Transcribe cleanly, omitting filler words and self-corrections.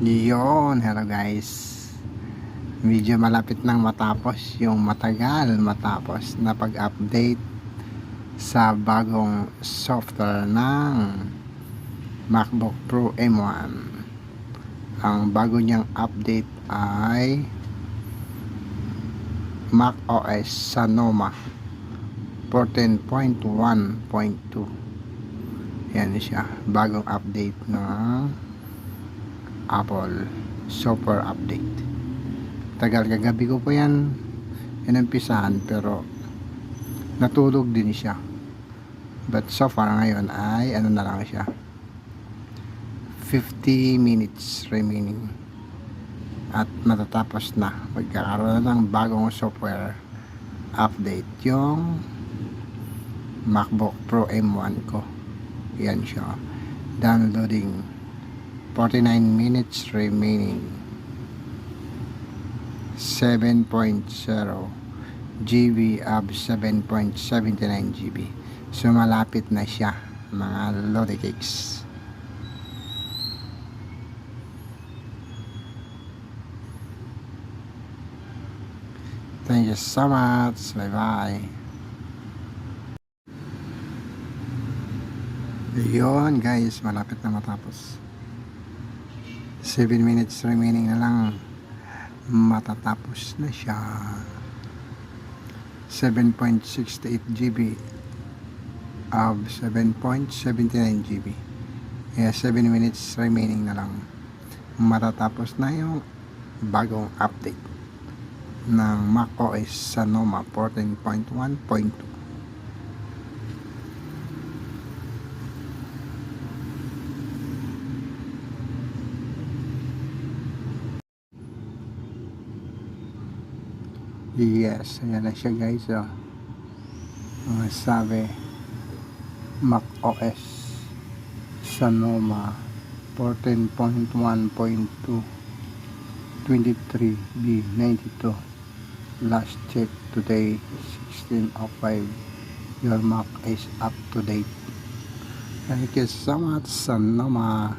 Yun, hello guys. Medyo malapit nang matapos yung matagal matapos na pag-update sa bagong software ng MacBook Pro M1. Ang bago niyang update ay macOS Sonoma 14.1.2. Yan siya, bagong update ng Apple software update. Tagal kagabi ko po yan inumpisahan pero natulog din siya, but so far ngayon ay ano na lang siya, 50 minutes remaining at matatapos na. Magkakaroon na ng bagong software update yung MacBook Pro M1 ko. Yan siya, downloading, 49 minutes remaining, 7.0 GB of 7.79 GB. So malapit na siya mga lodi cakes. Thank you so much. Bye bye. Yun guys, malapit na matapos. 7 minutes remaining na lang, matatapos na siya. 7.68 GB of 7.79 GB. Kaya 7 minutes remaining na lang, matatapos na yung bagong update ng macOS Sonoma 14.1.2. Yes, ayan na siya guys. Sabi macOS Sonoma 14.1.2 23B92. Last check today 16:05. Your Mac is up to date. Thank you so much, Sonoma.